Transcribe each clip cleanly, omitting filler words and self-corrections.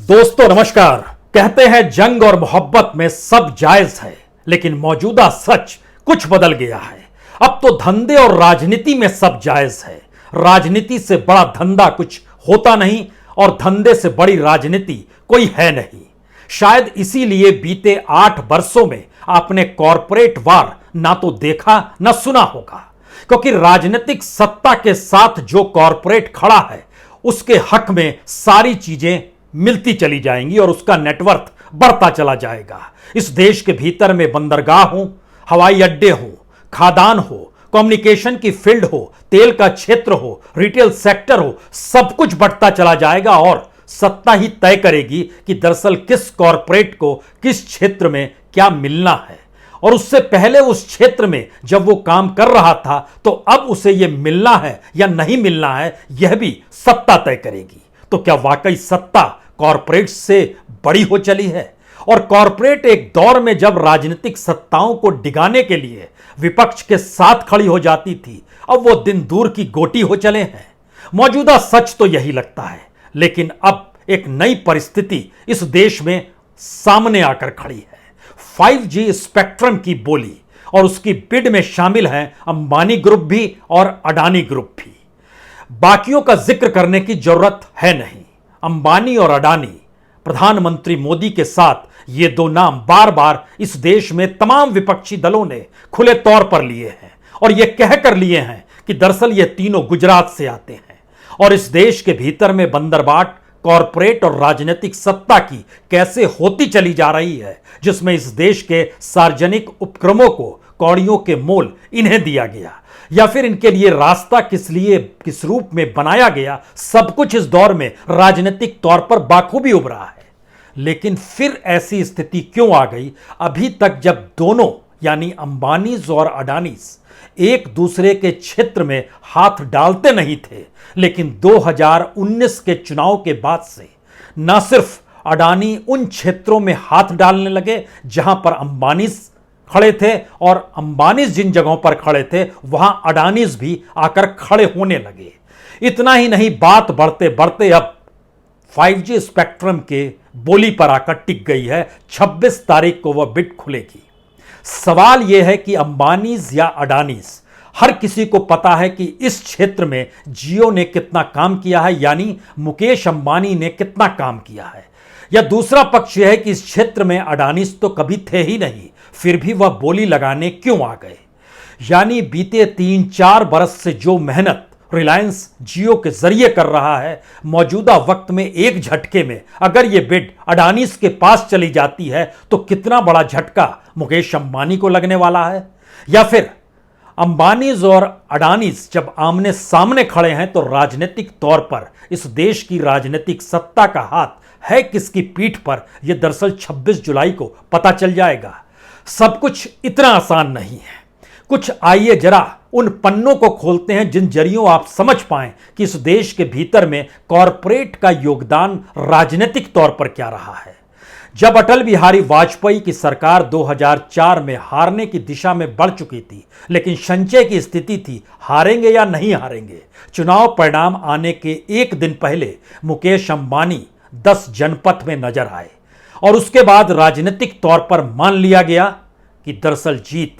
दोस्तों नमस्कार। कहते हैं जंग और मोहब्बत में सब जायज है, लेकिन मौजूदा सच कुछ बदल गया है। अब तो धंधे और राजनीति में सब जायज है। राजनीति से बड़ा धंधा कुछ होता नहीं और धंधे से बड़ी राजनीति कोई है नहीं। शायद इसीलिए बीते 8 वर्षों में आपने कॉरपोरेट वार ना तो देखा ना सुना होगा, क्योंकि राजनीतिक सत्ता के साथ जो कॉरपोरेट खड़ा है उसके हक में सारी चीजें मिलती चली जाएंगी और उसका नेटवर्थ बढ़ता चला जाएगा। इस देश के भीतर में बंदरगाह हो, हवाई अड्डे हो, खादान हो, कम्युनिकेशन की फील्ड हो, तेल का क्षेत्र हो, रिटेल सेक्टर हो, सब कुछ बढ़ता चला जाएगा और सत्ता ही तय करेगी कि दरअसल किस कॉरपोरेट को किस क्षेत्र में क्या मिलना है। और उससे पहले उस क्षेत्र में जब वो काम कर रहा था तो अब उसे यह मिलना है या नहीं मिलना है, यह भी सत्ता तय करेगी। तो क्या वाकई सत्ता कॉरपोरेट से बड़ी हो चली है? और कॉरपोरेट एक दौर में जब राजनीतिक सत्ताओं को डिगाने के लिए विपक्ष के साथ खड़ी हो जाती थी, अब वो दिन दूर की गोटी हो चले हैं। मौजूदा सच तो यही लगता है, लेकिन अब एक नई परिस्थिति इस देश में सामने आकर खड़ी है। 5G स्पेक्ट्रम की बोली और उसकी बिड में शामिल हैं अंबानी ग्रुप भी और अडानी ग्रुप भी। बाकियों का जिक्र करने की जरूरत है नहीं। अंबानी और अडानी, प्रधानमंत्री मोदी के साथ ये दो नाम बार बार इस देश में तमाम विपक्षी दलों ने खुले तौर पर लिए हैं और ये कहकर लिए हैं कि दरअसल ये तीनों गुजरात से आते हैं। और इस देश के भीतर में बंदरबाट कॉरपोरेट और राजनीतिक सत्ता की कैसे होती चली जा रही है, जिसमें इस देश के सार्वजनिक उपक्रमों को कौड़ियों के मोल इन्हें दिया गया या फिर इनके लिए रास्ता किस रूप में बनाया गया, सब कुछ इस दौर में राजनीतिक तौर पर बाखूबी उभरा है। लेकिन फिर ऐसी स्थिति क्यों आ गई अभी तक, जब दोनों यानी अंबानीज और अडानीज एक दूसरे के क्षेत्र में हाथ डालते नहीं थे, लेकिन 2019 के चुनाव के बाद से न सिर्फ अडानी उन क्षेत्रों में हाथ डालने लगे जहां पर अंबानीज खड़े थे और अंबानीज जिन जगहों पर खड़े थे वहां अडानीज भी आकर खड़े होने लगे। इतना ही नहीं, बात बढ़ते बढ़ते अब 5G स्पेक्ट्रम के बोली पर आकर टिक गई है। 26 तारीख को वह बिड खुलेगी। सवाल यह है कि अंबानीज या अडानीज, हर किसी को पता है कि इस क्षेत्र में जियो ने कितना काम किया है, यानी मुकेश अंबानी ने कितना काम किया है। या दूसरा पक्ष यह है कि इस क्षेत्र में अडानीज तो कभी थे ही नहीं, फिर भी वह बोली लगाने क्यों आ गए। यानी बीते 3-4 बरस से जो मेहनत रिलायंस जियो के जरिए कर रहा है, मौजूदा वक्त में एक झटके में अगर यह बिड अडानीज के पास चली जाती है तो कितना बड़ा झटका मुकेश अंबानी को लगने वाला है। या फिर अंबानीज और अडानीज जब आमने सामने खड़े हैं तो राजनीतिक तौर पर इस देश की राजनीतिक सत्ता का हाथ है किसकी पीठ पर, यह दरअसल 26 जुलाई को पता चल जाएगा। सब कुछ इतना आसान नहीं है। कुछ आइए जरा उन पन्नों को खोलते हैं जिन जरियों आप समझ पाएं कि इस देश के भीतर में कॉरपोरेट का योगदान राजनीतिक तौर पर क्या रहा है। जब अटल बिहारी वाजपेयी की सरकार 2004 में हारने की दिशा में बढ़ चुकी थी, लेकिन संशय की स्थिति थी हारेंगे या नहीं हारेंगे, चुनाव परिणाम आने के एक दिन पहले मुकेश अंबानी 10 जनपथ में नजर आए और उसके बाद राजनीतिक तौर पर मान लिया गया कि दरअसल जीत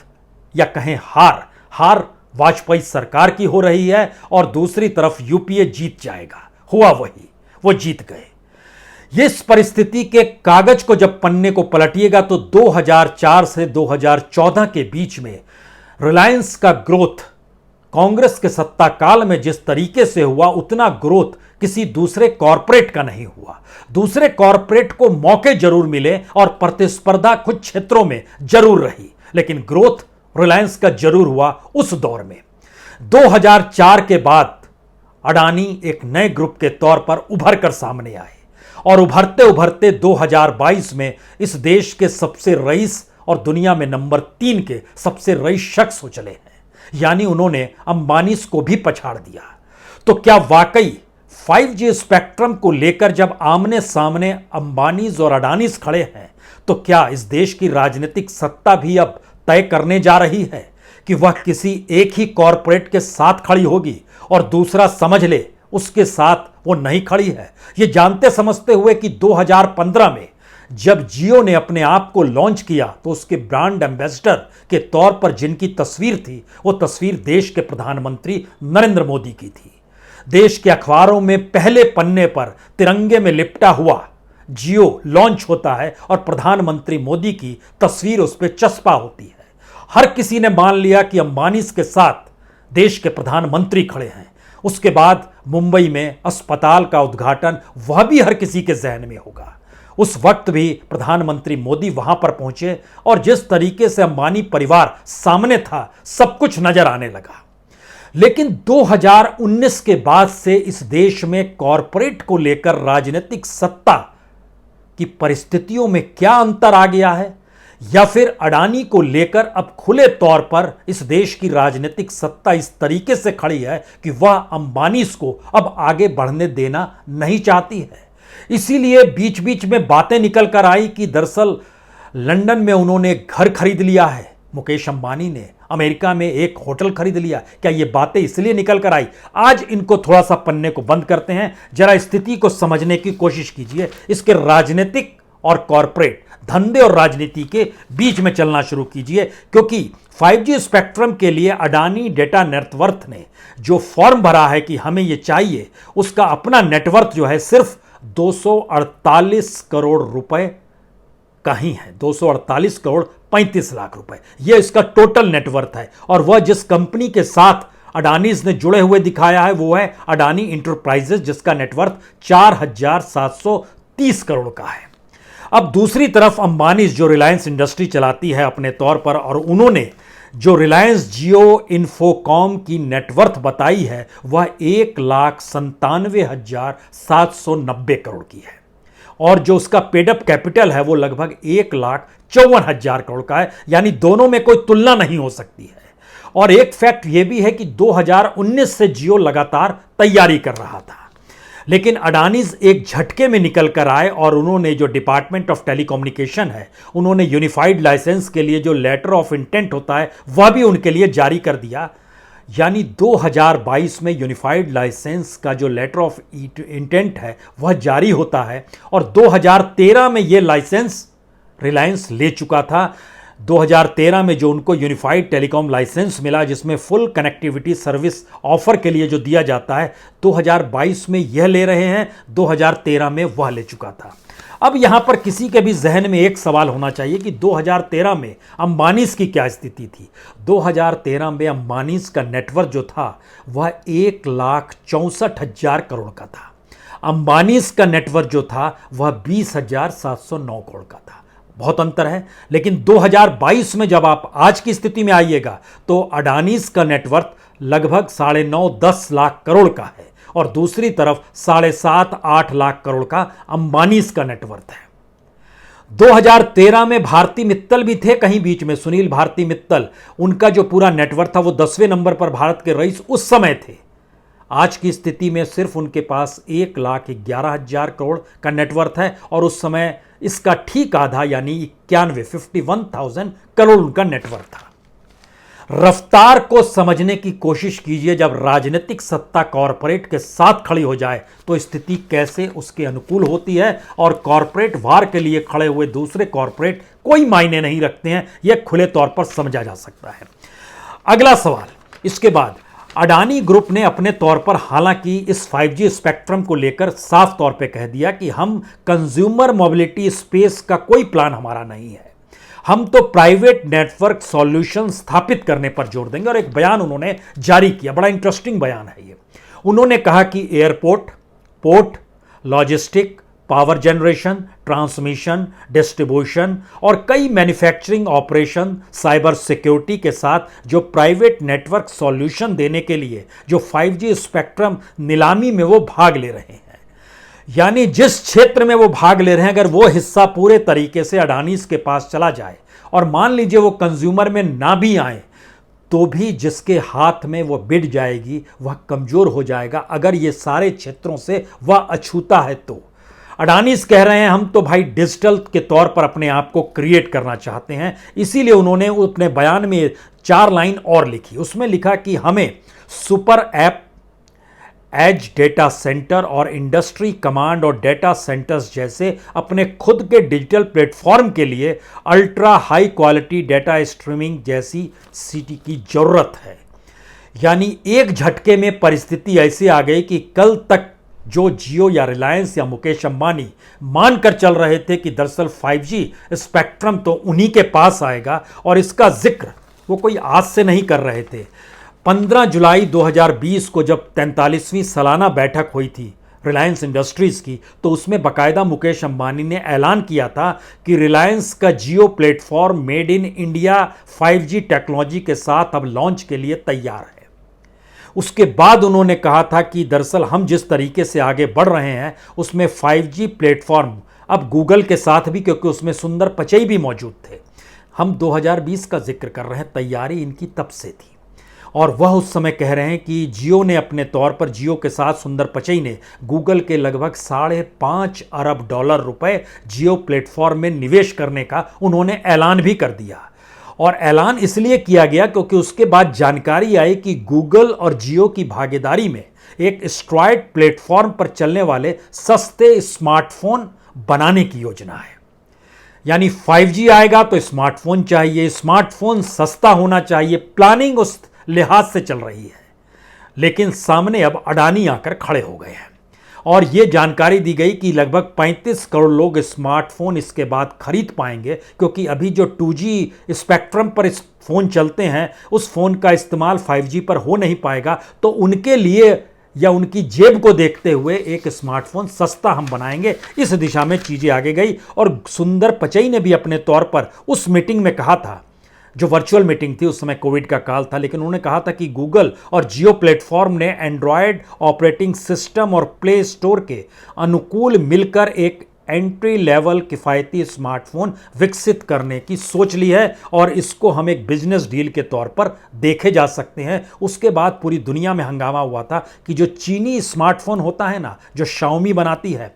या कहें हार वाजपेयी सरकार की हो रही है और दूसरी तरफ यूपीए जीत जाएगा। हुआ वही, वो जीत गए। ये इस परिस्थिति के कागज को जब पन्ने को पलटिएगा तो 2004 से 2014 के बीच में रिलायंस का ग्रोथ कांग्रेस के सत्ता काल में जिस तरीके से हुआ, उतना ग्रोथ किसी दूसरे कॉरपोरेट का नहीं हुआ। दूसरे कॉरपोरेट को मौके जरूर मिले और प्रतिस्पर्धा कुछ क्षेत्रों में जरूर रही, लेकिन ग्रोथ रिलायंस का जरूर हुआ उस दौर में। 2004 के बाद अडानी एक नए ग्रुप के तौर पर उभर कर सामने आए और उभरते उभरते 2022 में इस देश के सबसे रईस और दुनिया में नंबर 3 के सबसे रईस शख्स हो चले हैं। यानी उन्होंने अंबानीज को भी पछाड़ दिया। तो क्या वाकई 5G स्पेक्ट्रम को लेकर जब आमने सामने अंबानीज और अडानीज खड़े हैं तो क्या इस देश की राजनीतिक सत्ता भी अब तय करने जा रही है कि वह किसी एक ही कॉरपोरेट के साथ खड़ी होगी और दूसरा समझ ले उसके साथ वो नहीं खड़ी है। ये जानते समझते हुए कि 2015 में जब जियो ने अपने आप को लॉन्च किया तो उसके ब्रांड एम्बेसडर के तौर पर जिनकी तस्वीर थी वो तस्वीर देश के प्रधानमंत्री नरेंद्र मोदी की थी। देश के अखबारों में पहले पन्ने पर तिरंगे में लिपटा हुआ जियो लॉन्च होता है और प्रधानमंत्री मोदी की तस्वीर उस पर चस्पा होती है। हर किसी ने मान लिया कि अंबानी के साथ देश के प्रधानमंत्री खड़े हैं। उसके बाद मुंबई में अस्पताल का उद्घाटन, वह भी हर किसी के जहन में होगा। उस वक्त भी प्रधानमंत्री मोदी वहां पर पहुंचे और जिस तरीके से अंबानी परिवार सामने था सब कुछ नजर आने लगा। लेकिन 2019 के बाद से इस देश में कॉरपोरेट को लेकर राजनीतिक सत्ता की परिस्थितियों में क्या अंतर आ गया है, या फिर अडानी को लेकर अब खुले तौर पर इस देश की राजनीतिक सत्ता इस तरीके से खड़ी है कि वह अंबानी को अब आगे बढ़ने देना नहीं चाहती है। इसीलिए बीच बीच में बातें निकल कर आई कि दरअसल लंदन में उन्होंने घर खरीद लिया है, मुकेश अंबानी ने अमेरिका में एक होटल खरीद लिया। क्या ये बातें इसलिए निकल कर आई? आज इनको थोड़ा सा पन्ने को बंद करते हैं, जरा स्थिति को समझने की कोशिश कीजिए। इसके राजनीतिक और कॉरपोरेट धंधे और राजनीति के बीच में चलना शुरू कीजिए, क्योंकि 5G स्पेक्ट्रम के लिए अडानी डेटा नेटवर्थ ने जो फॉर्म भरा है कि हमें ये चाहिए, उसका अपना नेटवर्थ जो है सिर्फ 248 करोड़ रुपए का ही है। 248 करोड़ 35 लाख रुपए यह इसका टोटल नेटवर्थ है। और वह जिस कंपनी के साथ अडानीज ने जुड़े हुए दिखाया है वो है अडानी इंटरप्राइजेज, जिसका नेटवर्थ 4730 करोड़ का है। अब दूसरी तरफ अंबानी जो रिलायंस इंडस्ट्री चलाती है अपने तौर पर, और उन्होंने जो रिलायंस जियो इन्फोकॉम की नेटवर्थ बताई है वह 1,97,790 करोड़ की है, और जो उसका पेडअप कैपिटल है वो लगभग 1,54,000 करोड़ का है। यानी दोनों में कोई तुलना नहीं हो सकती है। और एक फैक्ट ये भी है कि 2019 से जियो लगातार तैयारी कर रहा था, लेकिन अडानीज एक झटके में निकल कर आए और उन्होंने जो डिपार्टमेंट ऑफ टेलीकम्युनिकेशन है उन्होंने यूनिफाइड लाइसेंस के लिए जो लेटर ऑफ इंटेंट होता है वह भी उनके लिए जारी कर दिया। यानी 2022 में यूनिफाइड लाइसेंस का जो लेटर ऑफ इंटेंट है वह जारी होता है, और 2013 में यह लाइसेंस रिलायंस ले चुका था। 2013 में जो उनको यूनिफाइड टेलीकॉम लाइसेंस मिला, जिसमें फुल कनेक्टिविटी सर्विस ऑफर के लिए जो दिया जाता है, 2022 में यह ले रहे हैं, 2013 में वह ले चुका था। अब यहां पर किसी के भी जहन में एक सवाल होना चाहिए कि 2013 में अंबानीज की क्या स्थिति थी। 2013 में अंबानीज का नेटवर्थ जो था वह 1,64,000 करोड़ का था। अंबानीज का नेटवर्थ जो था वह 20,709 करोड़ का था। बहुत अंतर है। लेकिन 2022 में जब आप आज की स्थिति में आइएगा तो अडानीज का नेटवर्थ लगभग 9.5-10 लाख करोड़ का है, और दूसरी तरफ 7.5-8 लाख करोड़ का अंबानीज का नेटवर्थ है। 2013 में भारती मित्तल भी थे कहीं बीच में, सुनील भारती मित्तल, उनका जो पूरा नेटवर्थ था वो 10वें नंबर पर भारत के रईस उस समय थे। आज की स्थिति में सिर्फ उनके पास 1,11,000 करोड़ का नेटवर्थ है, और उस समय इसका ठीक आधा यानी 51,000 करोड़ उनका नेटवर्थ था। रफ्तार को समझने की कोशिश कीजिए। जब राजनीतिक सत्ता कॉरपोरेट के साथ खड़ी हो जाए तो स्थिति कैसे उसके अनुकूल होती है, और कॉरपोरेट वार के लिए खड़े हुए दूसरे कॉरपोरेट कोई मायने नहीं रखते हैं, यह खुले तौर पर समझा जा सकता है। अगला सवाल, इसके बाद अडानी ग्रुप ने अपने तौर पर हालांकि इस 5G स्पेक्ट्रम को लेकर साफ तौर पे कह दिया कि हम कंज्यूमर मोबिलिटी स्पेस का कोई प्लान हमारा नहीं है, हम तो प्राइवेट नेटवर्क सॉल्यूशन स्थापित करने पर जोर देंगे। और एक बयान उन्होंने जारी किया, बड़ा इंटरेस्टिंग बयान है ये। उन्होंने कहा कि airport, port, logistic, power generation, transmission, distribution और कई मैन्युफैक्चरिंग ऑपरेशन, साइबर सिक्योरिटी के साथ जो प्राइवेट नेटवर्क सॉल्यूशन देने के लिए जो 5G स्पेक्ट्रम नीलामी में वो भाग ले रहे हैं, यानी जिस क्षेत्र में वो भाग ले रहे हैं, अगर वो हिस्सा पूरे तरीके से अडानीज के पास चला जाए और मान लीजिए वो कंज्यूमर में ना भी आए, तो भी जिसके हाथ में वो बिड जाएगी वह कमजोर हो जाएगा अगर ये सारे क्षेत्रों से वह अछूता है। तो अडानीज कह रहे हैं हम तो भाई डिजिटल के तौर पर अपने आप को क्रिएट करना चाहते हैं। इसीलिए उन्होंने अपने बयान में 4 लाइन और लिखी। उसमें लिखा कि हमें super app edge data centre और इंडस्ट्री कमांड और डेटा सेंटर्स जैसे अपने खुद के डिजिटल प्लेटफॉर्म के लिए ultra high quality data streaming जैसी सीटी की जरूरत है। यानी एक झटके में परिस्थिति ऐसी आ गई कि कल तक जो जियो या रिलायंस या मुकेश अंबानी मानकर चल रहे थे कि दरअसल 5G स्पेक्ट्रम तो उन्हीं के पास आएगा और इसका जिक्र वो कोई आज से नहीं कर रहे थे। 15 जुलाई 2020 को जब 43वीं सालाना बैठक हुई थी रिलायंस इंडस्ट्रीज की, तो उसमें बाकायदा मुकेश अंबानी ने ऐलान किया था कि रिलायंस का Jio platform made in India 5G technology के साथ अब लॉन्च के लिए तैयार है। उसके बाद उन्होंने कहा था कि दरअसल हम जिस तरीके से आगे बढ़ रहे हैं उसमें 5G प्लेटफॉर्म अब गूगल के साथ भी, क्योंकि उसमें सुंदर पिचई भी मौजूद थे। हम 2020 का जिक्र कर रहे हैं, तैयारी इनकी तब से थी और वह उस समय कह रहे हैं कि जियो ने अपने तौर पर, जियो के साथ सुंदर पिचई ने गूगल के लगभग $5.5 अरब रुपए जियो प्लेटफॉर्म में निवेश करने का उन्होंने ऐलान भी कर दिया। और ऐलान इसलिए किया गया क्योंकि उसके बाद जानकारी आई कि गूगल और जियो की भागीदारी में एक एंड्रॉयड प्लेटफॉर्म पर चलने वाले सस्ते स्मार्टफोन बनाने की योजना है। यानी 5G आएगा तो स्मार्टफोन चाहिए, स्मार्टफोन सस्ता होना चाहिए, प्लानिंग उस लिहाज से चल रही है। लेकिन सामने अब अडानी आकर खड़े हो गए हैं और यह जानकारी दी गई कि लगभग 35 करोड़ लोग स्मार्टफोन इसके बाद खरीद पाएंगे, क्योंकि अभी जो 2G स्पेक्ट्रम पर इस फोन चलते हैं उस फोन का इस्तेमाल 5G पर हो नहीं पाएगा। तो उनके लिए या उनकी जेब को देखते हुए एक स्मार्टफोन सस्ता हम बनाएंगे। इस दिशा में चीजें आगे गई और सुंदर पिचई ने भी अपने तौर पर उस मीटिंग में कहा था, जो वर्चुअल मीटिंग थी, उस समय कोविड का काल था, लेकिन उन्होंने कहा था कि गूगल और जियो प्लेटफॉर्म ने एंड्रॉयड ऑपरेटिंग सिस्टम और प्ले स्टोर के अनुकूल मिलकर एक एंट्री लेवल किफ़ायती स्मार्टफोन विकसित करने की सोच ली है और इसको हम एक बिजनेस डील के तौर पर देखे जा सकते हैं। उसके बाद पूरी दुनिया में हंगामा हुआ था कि जो चीनी स्मार्टफोन होता है ना, जो शाओमी बनाती है,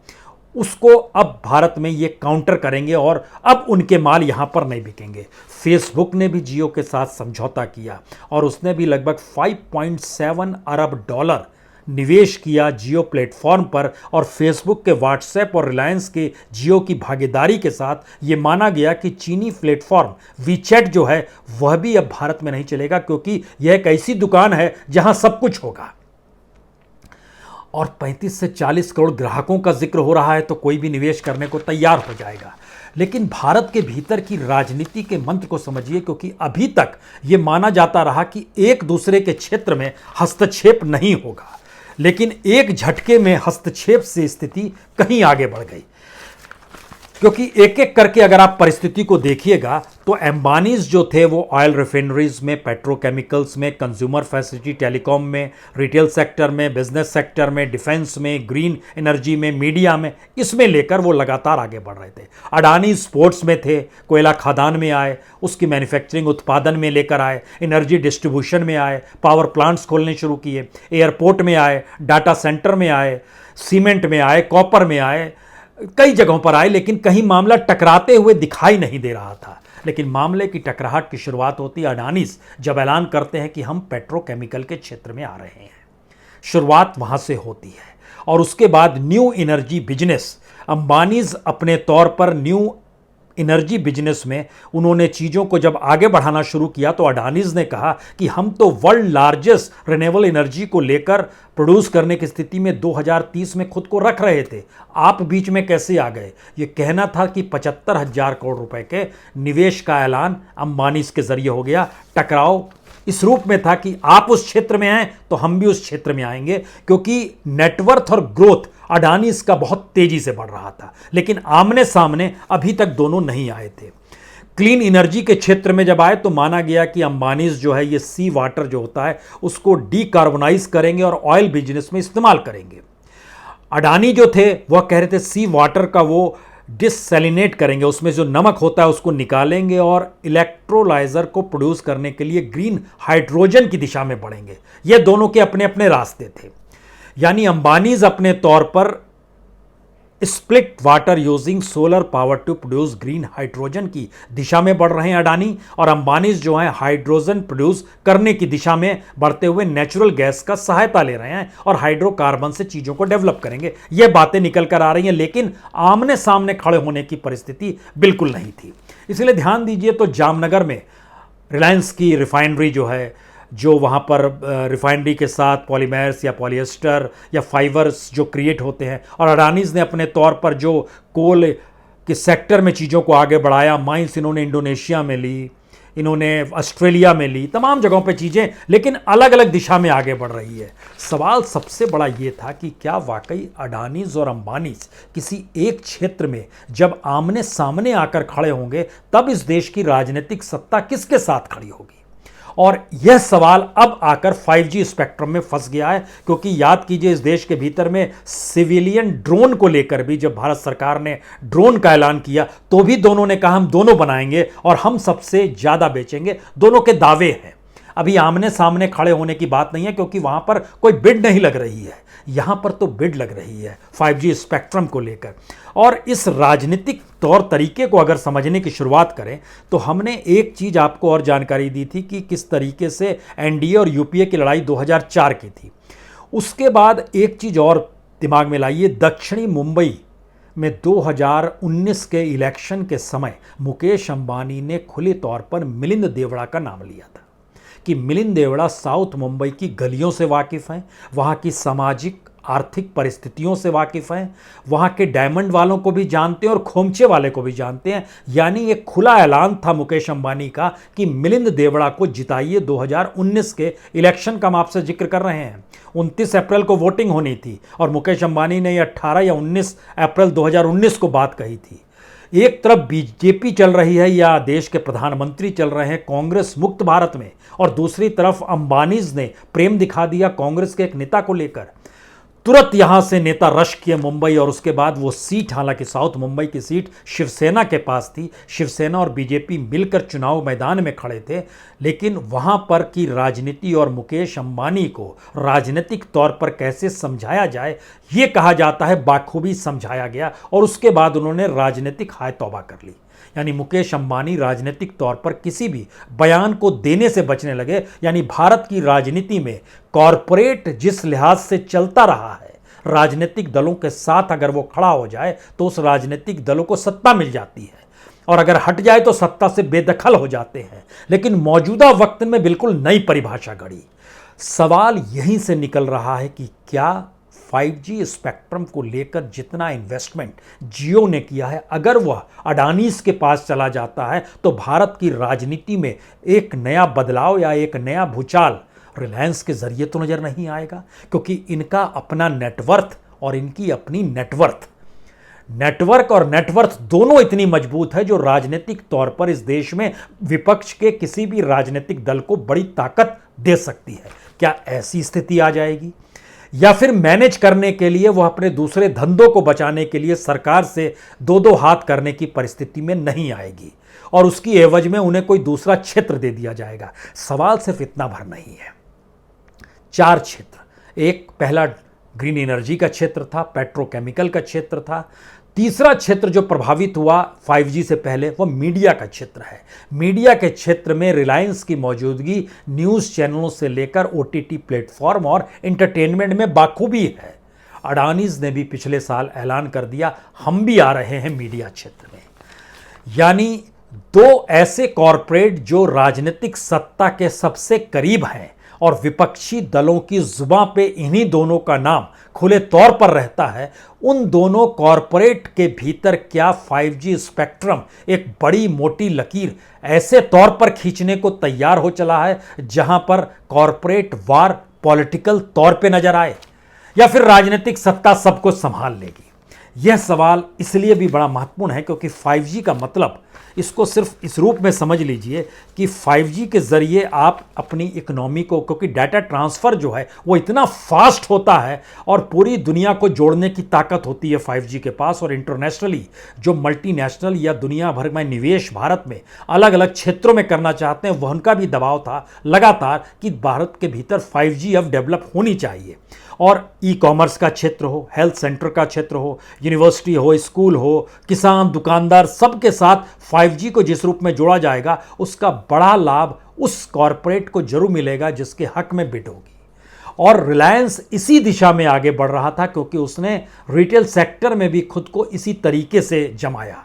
उसको अब भारत में ये काउंटर करेंगे और अब उनके माल यहां पर नहीं बिकेंगे। फेसबुक ने भी जियो के साथ समझौता किया और उसने भी लगभग $5.7 अरब निवेश किया जियो प्लेटफॉर्म पर और फेसबुक के व्हाट्सएप और रिलायंस के जियो की भागीदारी के साथ ये माना गया कि चीनी प्लेटफॉर्म वीचैट जो है वह भी अब भारत में नहीं चलेगा, क्योंकि यह एक ऐसी दुकान है जहां सब कुछ होगा। और 35 से 40 करोड़ ग्राहकों का जिक्र हो रहा है तो कोई भी निवेश करने को तैयार हो जाएगा। लेकिन भारत के भीतर की राजनीति के मंत्र को समझिए, क्योंकि अभी तक ये माना जाता रहा कि एक दूसरे के क्षेत्र में हस्तक्षेप नहीं होगा, लेकिन एक झटके में हस्तक्षेप से स्थिति कहीं आगे बढ़ गई। क्योंकि एक एक करके अगर आप परिस्थिति को देखिएगा तो अंबानीज जो थे वो ऑयल रिफाइनरीज में, पेट्रोकेमिकल्स में, कंज्यूमर फैसिलिटी, टेलीकॉम में, रिटेल सेक्टर में, बिजनेस सेक्टर में, डिफेंस में, ग्रीन एनर्जी में, मीडिया में, इसमें लेकर वो लगातार आगे बढ़ रहे थे। अडानी स्पोर्ट्स में थे, कोयला खदान में आए, उसकी मैन्युफैक्चरिंग उत्पादन में लेकर आए, एनर्जी डिस्ट्रीब्यूशन में आए, पावर प्लांट्स खोलने शुरू किए, एयरपोर्ट में आए, डाटा सेंटर में आए, सीमेंट में आए, कॉपर में आए, कई जगहों पर आए, लेकिन कहीं मामला टकराते हुए दिखाई नहीं दे रहा था। लेकिन मामले की टकराहट की शुरुआत होती है अडानीज जब ऐलान करते हैं कि हम पेट्रोकेमिकल के क्षेत्र में आ रहे हैं। शुरुआत वहां से होती है और उसके बाद न्यू एनर्जी बिजनेस, अंबानीज अपने तौर पर न्यू एनर्जी बिजनेस में उन्होंने चीज़ों को जब आगे बढ़ाना शुरू किया तो अडानीज ने कहा कि हम तो वर्ल्ड लार्जेस्ट रिन्यूएबल एनर्जी को लेकर प्रोड्यूस करने की स्थिति में 2030 में खुद को रख रहे थे, आप बीच में कैसे आ गए। ये कहना था कि 75,000 करोड़ रुपए के निवेश का ऐलान अंबानीज के जरिए हो गया। टकराव इस रूप में था कि आप उस क्षेत्र में हैं तो हम भी उस क्षेत्र में आएंगे, क्योंकि नेटवर्थ और ग्रोथ अडानीज का बहुत तेजी से बढ़ रहा था, लेकिन आमने सामने अभी तक दोनों नहीं आए थे। क्लीन एनर्जी के क्षेत्र में जब आए तो माना गया कि अंबानीज जो है ये सी वाटर जो होता है उसको डीकार्बोनाइज करेंगे और ऑयल बिजनेस में इस्तेमाल करेंगे। अडानी जो थे वह कह रहे थे सी वाटर का वो डिसैलिनेट करेंगे, उसमें जो नमक होता है उसको निकालेंगे और इलेक्ट्रोलाइजर को प्रोड्यूस करने के लिए ग्रीन हाइड्रोजन की दिशा में बढ़ेंगे। ये दोनों के अपने अपने रास्ते थे। यानी अंबानीज अपने तौर पर split water using solar power to produce green hydrogen की दिशा में बढ़ रहे हैं अडानी, और अंबानीज जो हैं हाइड्रोजन प्रोड्यूस करने की दिशा में बढ़ते हुए नेचुरल गैस का सहायता ले रहे हैं और हाइड्रोकार्बन से चीजों को डेवलप करेंगे। ये बातें निकल कर आ रही हैं, लेकिन आमने सामने खड़े होने की परिस्थिति बिल्कुल नहीं थी। इसलिए ध्यान दीजिए तो जामनगर में रिलायंस की रिफाइनरी जो है, जो वहाँ पर रिफाइनरी के साथ पॉलीमर्स या पॉलिएस्टर या फाइबर्स जो क्रिएट होते हैं, और अडानीज़ ने अपने तौर पर जो कोल के सेक्टर में चीज़ों को आगे बढ़ाया, माइंस इन्होंने इंडोनेशिया में ली, इन्होंने ऑस्ट्रेलिया में ली, तमाम जगहों पे चीज़ें, लेकिन अलग अलग दिशा में आगे बढ़ रही है। सवाल सबसे बड़ा ये था कि क्या वाकई अडानीज और अंबानीज किसी एक क्षेत्र में जब आमने सामने आकर खड़े होंगे तब इस देश की राजनीतिक सत्ता किसके साथ खड़ी होगी? और यह सवाल अब आकर 5G स्पेक्ट्रम में फंस गया है, क्योंकि याद कीजिए इस देश के भीतर में सिविलियन ड्रोन को लेकर भी जब भारत सरकार ने ड्रोन का ऐलान किया तो भी दोनों ने कहा हम दोनों बनाएंगे और हम सबसे ज्यादा बेचेंगे। दोनों के दावे हैं, अभी आमने सामने खड़े होने की बात नहीं है, क्योंकि वहां पर कोई बिड नहीं लग रही है। यहां पर तो बिड लग रही है 5G स्पेक्ट्रम को लेकर। और इस राजनीतिक तौर तरीके को अगर समझने की शुरुआत करें तो हमने एक चीज आपको और जानकारी दी थी कि किस तरीके से एनडीए और यूपीए की लड़ाई 2004 की थी। उसके बाद एक चीज और दिमाग में लाइए, दक्षिणी मुंबई में 2019 के इलेक्शन के समय मुकेश अंबानी ने खुले तौर पर मिलिंद देवड़ा का नाम लिया था कि मिलिंद देवड़ा साउथ मुंबई की गलियों से वाकिफ़ हैं, वहाँ की सामाजिक आर्थिक परिस्थितियों से वाकिफ़ हैं, वहाँ के डायमंड वालों को भी जानते हैं और खोमचे वाले को भी जानते हैं। यानी एक खुला ऐलान था मुकेश अंबानी का कि मिलिंद देवड़ा को जिताइए। 2019 के इलेक्शन का हम आपसे जिक्र कर रहे हैं, 29 अप्रैल को वोटिंग होनी थी और मुकेश अंबानी ने 18 या 19 अप्रैल 2019 को बात कही थी। एक तरफ बीजेपी चल रही है या देश के प्रधानमंत्री चल रहे हैं कांग्रेस मुक्त भारत में, और दूसरी तरफ अंबानीज ने प्रेम दिखा दिया कांग्रेस के एक नेता को लेकर। तुरंत यहां से नेता रश किए मुंबई, और उसके बाद वो सीट, हालांकि साउथ मुंबई की सीट शिवसेना के पास थी, शिवसेना और बीजेपी मिलकर चुनाव मैदान में खड़े थे, लेकिन वहां पर की राजनीति और मुकेश अंबानी को राजनीतिक तौर पर कैसे समझाया जाए ये कहा जाता है बाखूबी समझाया गया, और उसके बाद उन्होंने राजनीतिक हाय तौबा कर ली। यानी मुकेश अंबानी राजनीतिक तौर पर किसी भी बयान को देने से बचने लगे। यानी भारत की राजनीति में कॉरपोरेट जिस लिहाज से चलता रहा है, राजनीतिक दलों के साथ अगर वो खड़ा हो जाए तो उस राजनीतिक दलों को सत्ता मिल जाती है, और अगर हट जाए तो सत्ता से बेदखल हो जाते हैं। लेकिन मौजूदा वक्त में बिल्कुल नई परिभाषा घड़ी। सवाल यहीं से निकल रहा है कि क्या 5G स्पेक्ट्रम को लेकर जितना इन्वेस्टमेंट जियो ने किया है, अगर वह अडानीज के पास चला जाता है तो भारत की राजनीति में एक नया बदलाव या एक नया भूचाल रिलायंस के जरिए तो नजर नहीं आएगा, क्योंकि इनका अपना नेटवर्थ और इनकी अपनी नेटवर्क और नेटवर्थ दोनों इतनी मजबूत है जो राजनीतिक तौर पर इस देश में विपक्ष के किसी भी राजनीतिक दल को बड़ी ताकत दे सकती है। क्या ऐसी स्थिति आ जाएगी, या फिर मैनेज करने के लिए वह अपने दूसरे धंधों को बचाने के लिए सरकार से दो दो हाथ करने की परिस्थिति में नहीं आएगी और उसकी एवज में उन्हें कोई दूसरा क्षेत्र दे दिया जाएगा? सवाल सिर्फ इतना भर नहीं है। 4 क्षेत्र, एक पहला ग्रीन एनर्जी का क्षेत्र था, पेट्रोकेमिकल का क्षेत्र था। तीसरा क्षेत्र जो प्रभावित हुआ 5G से पहले वह मीडिया का क्षेत्र है। मीडिया के क्षेत्र में रिलायंस की मौजूदगी न्यूज़ चैनलों से लेकर OTT प्लेटफॉर्म और एंटरटेनमेंट में बाखूबी है। अडानीज ने भी पिछले साल ऐलान कर दिया हम भी आ रहे हैं मीडिया क्षेत्र में। यानी 2 ऐसे कॉरपोरेट जो राजनीतिक सत्ता के सबसे करीब हैं और विपक्षी दलों की जुबां पे इन्हीं दोनों का नाम खुले तौर पर रहता है, उन दोनों कॉरपोरेट के भीतर क्या 5G स्पेक्ट्रम एक बड़ी मोटी लकीर ऐसे तौर पर खींचने को तैयार हो चला है जहां पर कॉरपोरेट वार पॉलिटिकल तौर पे नजर आए, या फिर राजनीतिक सत्ता सब कुछ संभाल लेगी? यह सवाल इसलिए भी बड़ा महत्वपूर्ण है क्योंकि 5G का मतलब, इसको सिर्फ इस रूप में समझ लीजिए कि 5G के जरिए आप अपनी इकोनॉमी को, क्योंकि डाटा ट्रांसफ़र जो है वो इतना फास्ट होता है और पूरी दुनिया को जोड़ने की ताकत होती है 5G के पास, और इंटरनेशनली जो मल्टीनेशनल या दुनिया भर में निवेश भारत में अलग अलग क्षेत्रों में करना चाहते हैं, वह उनका भी दबाव था लगातार कि भारत के भीतर 5G अब डेवलप होनी चाहिए। और ई कॉमर्स का क्षेत्र हो, हेल्थ सेंटर का क्षेत्र हो, यूनिवर्सिटी हो, स्कूल हो, किसान, दुकानदार, सबके साथ 5G को जिस रूप में जोड़ा जाएगा उसका बड़ा लाभ उस कॉरपोरेट को जरूर मिलेगा जिसके हक में बिड होगी। और रिलायंस इसी दिशा में आगे बढ़ रहा था क्योंकि उसने रिटेल सेक्टर में भी खुद को इसी तरीके से जमाया।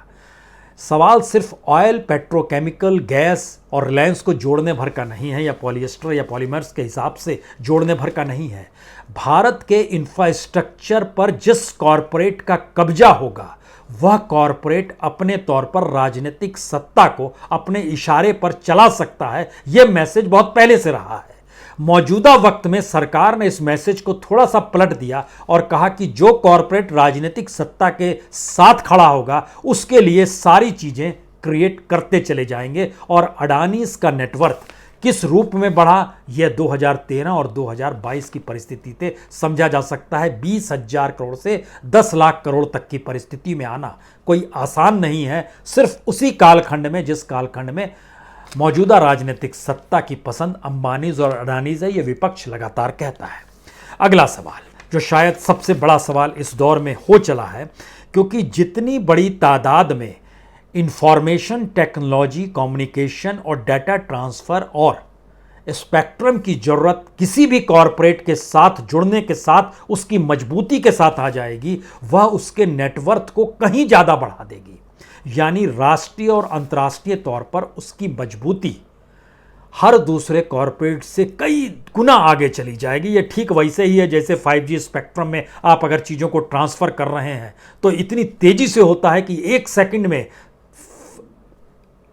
सवाल सिर्फ ऑयल, पेट्रोकेमिकल, गैस और रिलायंस को जोड़ने भर का नहीं है, या पॉलिएस्टर या पॉलीमर्स के हिसाब से जोड़ने भर का नहीं है। भारत के इंफ्रास्ट्रक्चर पर जिस कॉरपोरेट का कब्जा होगा वह कॉरपोरेट अपने तौर पर राजनीतिक सत्ता को अपने इशारे पर चला सकता है। यह मैसेज बहुत पहले से रहा है। मौजूदा वक्त में सरकार ने इस मैसेज को थोड़ा सा पलट दिया और कहा कि जो कॉरपोरेट राजनीतिक सत्ता के साथ खड़ा होगा उसके लिए सारी चीजें क्रिएट करते चले जाएंगे। और अडानीज का नेटवर्थ किस रूप में बढ़ा यह 2013 और 2022 की परिस्थिति से समझा जा सकता है। 20,000 करोड़ से 10 लाख करोड़ तक की परिस्थिति में आना कोई आसान नहीं है, सिर्फ उसी कालखंड में जिस कालखंड में मौजूदा राजनीतिक सत्ता की पसंद अंबानीज और अडानीज है, यह विपक्ष लगातार कहता है। अगला सवाल जो शायद सबसे बड़ा सवाल इस दौर में हो चला है, क्योंकि जितनी बड़ी तादाद में इंफॉर्मेशन टेक्नोलॉजी, कम्युनिकेशन और डाटा ट्रांसफर और स्पेक्ट्रम की जरूरत किसी भी कॉरपोरेट के साथ जुड़ने के साथ उसकी मजबूती के साथ आ जाएगी, वह उसके नेटवर्थ को कहीं ज्यादा बढ़ा देगी। यानी राष्ट्रीय और अंतर्राष्ट्रीय तौर पर उसकी मजबूती हर दूसरे कॉरपोरेट से कई गुना आगे चली जाएगी। यह ठीक वैसे ही है जैसे 5G स्पेक्ट्रम में आप अगर चीज़ों को ट्रांसफ़र कर रहे हैं तो इतनी तेज़ी से होता है कि 1 सेकंड में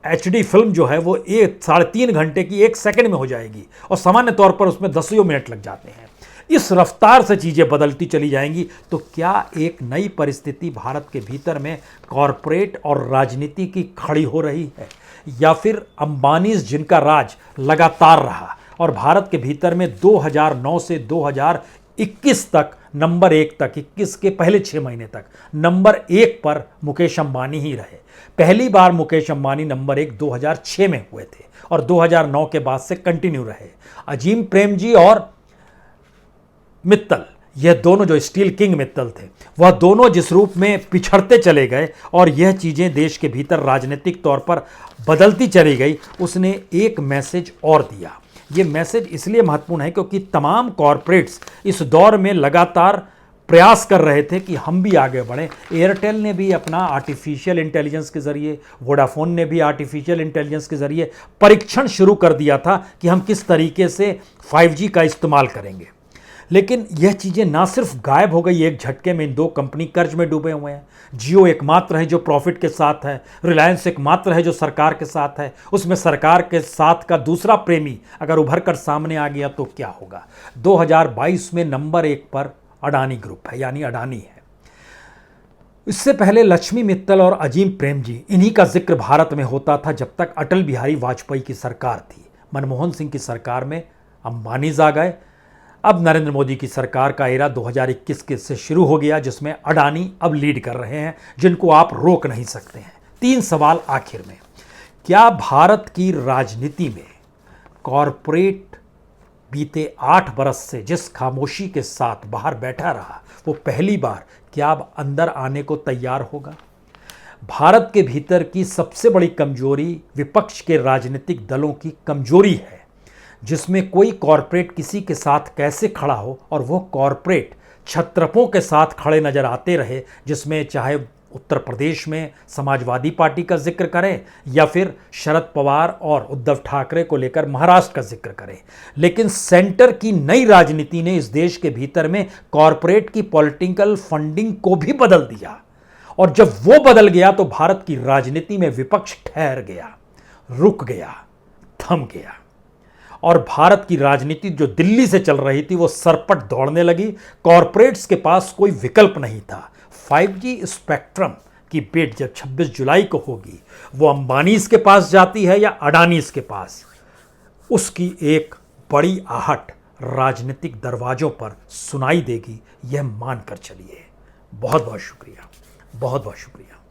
HD फिल्म जो है वो 3.5 घंटे की 1 सेकंड में हो जाएगी और सामान्य तौर पर उसमें 10 मिनट लग जाते हैं। इस रफ्तार से चीज़ें बदलती चली जाएंगी। तो क्या एक नई परिस्थिति भारत के भीतर में कॉरपोरेट और राजनीति की खड़ी हो रही है, या फिर अंबानीज जिनका राज लगातार रहा और भारत के भीतर में 2009 से 2021 तक नंबर 1 तक, 21 के पहले 6 महीने तक नंबर 1 पर मुकेश अंबानी ही रहे। पहली बार मुकेश अंबानी नंबर 1 2006 में हुए थे और 2009 के बाद से कंटिन्यू रहे। अजीम प्रेमजी और मित्तल, यह दोनों जो स्टील किंग मित्तल थे, वह दोनों जिस रूप में पिछड़ते चले गए और यह चीज़ें देश के भीतर राजनीतिक तौर पर बदलती चली गई, उसने एक मैसेज और दिया। यह मैसेज इसलिए महत्वपूर्ण है क्योंकि तमाम कॉरपोरेट्स इस दौर में लगातार प्रयास कर रहे थे कि हम भी आगे बढ़ें। एयरटेल ने भी अपना आर्टिफिशियल इंटेलिजेंस के ज़रिए, वोडाफोन ने भी आर्टिफिशियल इंटेलिजेंस के ज़रिए परीक्षण शुरू कर दिया था कि हम किस तरीके से 5G का इस्तेमाल करेंगे। लेकिन यह चीज़ें ना सिर्फ गायब हो गई एक झटके में, इन 2 कंपनी कर्ज में डूबे हुए हैं। जियो एकमात्र है जो प्रॉफिट के साथ है, रिलायंस एकमात्र है जो सरकार के साथ है। उसमें सरकार के साथ का दूसरा प्रेमी अगर उभर कर सामने आ गया तो क्या होगा। 2022 में नंबर 1 पर अडानी ग्रुप है, यानी अडानी है। इससे पहले लक्ष्मी मित्तल और अजीम प्रेमजी, इन्हीं का जिक्र भारत में होता था जब तक अटल बिहारी वाजपेयी की सरकार थी। मनमोहन सिंह की सरकार में अंबानीज आ गए। अब नरेंद्र मोदी की सरकार का एरा 2021 के से शुरू हो गया, जिसमें अडानी अब लीड कर रहे हैं, जिनको आप रोक नहीं सकते हैं। 3 सवाल आखिर में, क्या भारत की राजनीति में कॉरपोरेट बीते 8 बरस से जिस खामोशी के साथ बाहर बैठा रहा, वो पहली बार क्या अब अंदर आने को तैयार होगा? भारत के भीतर की सबसे बड़ी कमजोरी विपक्ष के राजनीतिक दलों की कमजोरी है, जिसमें कोई कॉरपोरेट किसी के साथ कैसे खड़ा हो और वो कॉरपोरेट छत्रपों के साथ खड़े नजर आते रहे, जिसमें चाहे उत्तर प्रदेश में समाजवादी पार्टी का जिक्र करें या फिर शरद पवार और उद्धव ठाकरे को लेकर महाराष्ट्र का जिक्र करें। लेकिन सेंटर की नई राजनीति ने इस देश के भीतर में कॉरपोरेट की पॉलिटिकल फंडिंग को भी बदल दिया, और जब वो बदल गया तो भारत की राजनीति में विपक्ष ठहर गया, रुक गया, थम गया, और भारत की राजनीति जो दिल्ली से चल रही थी वो सरपट दौड़ने लगी। कॉरपोरेट्स के पास कोई विकल्प नहीं था। 5G स्पेक्ट्रम की बिड जब 26 जुलाई को होगी, वो अंबानीज के पास जाती है या अडानीज के पास, उसकी एक बड़ी आहट राजनीतिक दरवाजों पर सुनाई देगी, यह मानकर चलिए। बहुत बहुत शुक्रिया, बहुत बहुत शुक्रिया।